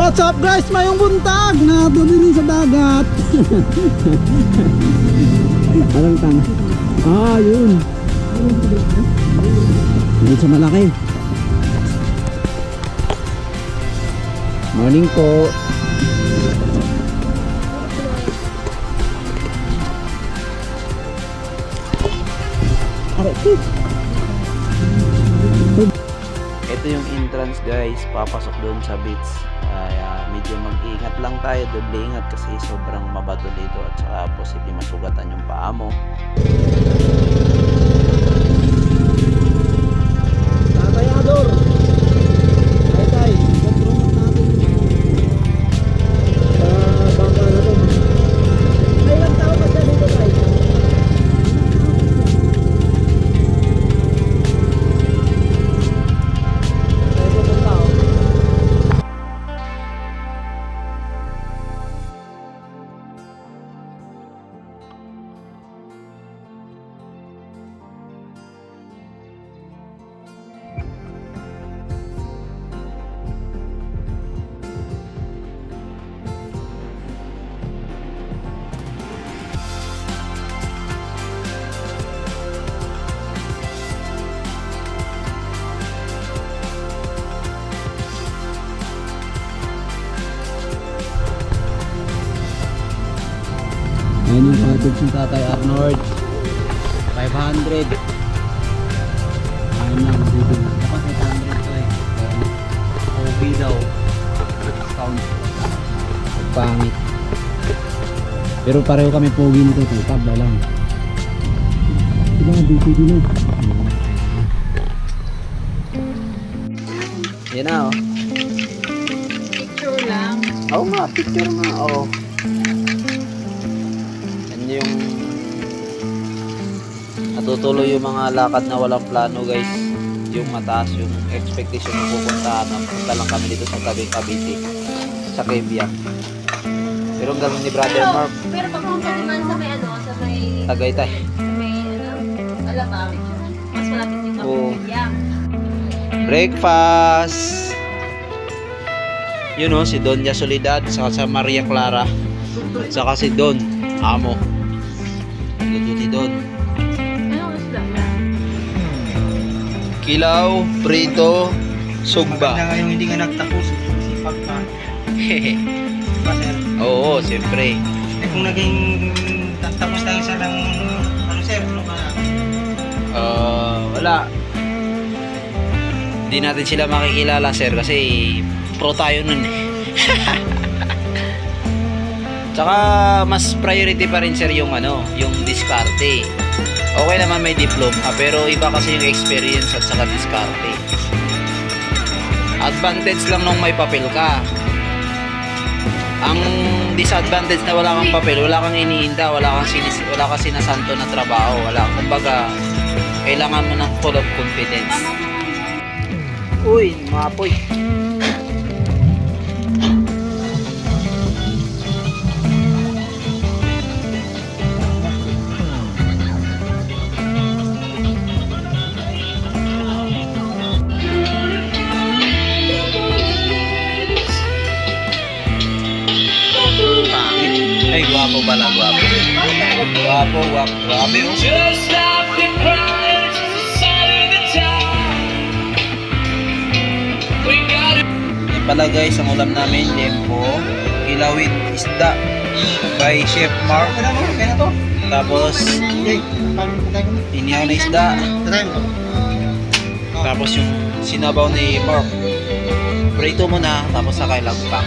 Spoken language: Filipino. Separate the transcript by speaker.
Speaker 1: What's up guys? Mayong buntag na din sa dagat. Alam tang. Yun. Dito sa malaki. Morning po.
Speaker 2: Ito yung entrance guys, papasok doon sa beach. Kaya medyo mag-ingat lang tayo, doble ingat kasi sobrang mabato dito at saka posible masugatan yung paa mo.
Speaker 1: Tatayador. Tay, kontrol natin sa bangka na to. Ay, ilang tao ka siya dito, tay? Ayan yung cottage ni Tatay Arnold. 500. Ayan lang, dito na. Dapat 800 to eh. Okay daw. Discount. Pangit. Pero pareho kami pogi nito. Tabla lang. Diba, dito na.
Speaker 2: Yan na oh.
Speaker 3: Picture lang.
Speaker 2: Oo nga, picture nga oh. Yan yung natutuloy yung mga lakad na walang plano guys. Yung mataas yung expectation na pupuntahan. Punta lang kami dito sa tabing Cavite sa Quebec. Pero ang gawin ni Brother Mark,
Speaker 3: Pero pag pumunta naman sa may sa may
Speaker 2: Tagaytay.
Speaker 3: Alabang, mas malapit din kami.
Speaker 2: Oo.
Speaker 3: Yeah.
Speaker 2: Breakfast. Yun o, si Doña Soledad, saka sa Maria Clara, saka si Don, amo. Luto si Don.
Speaker 3: Ano isla na?
Speaker 2: Kilaw, prito, sugba.
Speaker 4: Maganda nga yung hindi nga nagtapos. Sipag pa. Pa, sir.
Speaker 2: Oo, siyempre.
Speaker 4: Eh, kung naging tapos lang isa lang, ano sir, ano ka?
Speaker 2: Wala. Hindi natin sila makikilala sir kasi pro tayo nun eh. Tsaka mas priority pa rin sir yung yung diskarte. Okay naman may diploma pero iba kasi yung experience at saka diskarte. Advantage lang nung may papel ka. Ang disadvantage na wala kang papel, wala kang iniinda, wala kang sinasanto na trabaho, kumbaga kailangan mo ng full of confidence. Uy, mapoy. Ay, guwapo pala, guwapo. Guwapo. Grabe, oh. Yan pala guys, ang ulam namin, lempo, kilawin, isda, by Chef Mark.
Speaker 4: Ano mo? Kaya na to?
Speaker 2: Tapos,
Speaker 4: Okay. Patay ko na.
Speaker 2: inihaw na isda.
Speaker 4: Patay mo.
Speaker 2: Tapos yung sinabaw ni Mark. Prito mo na, tapos sakay lang pang.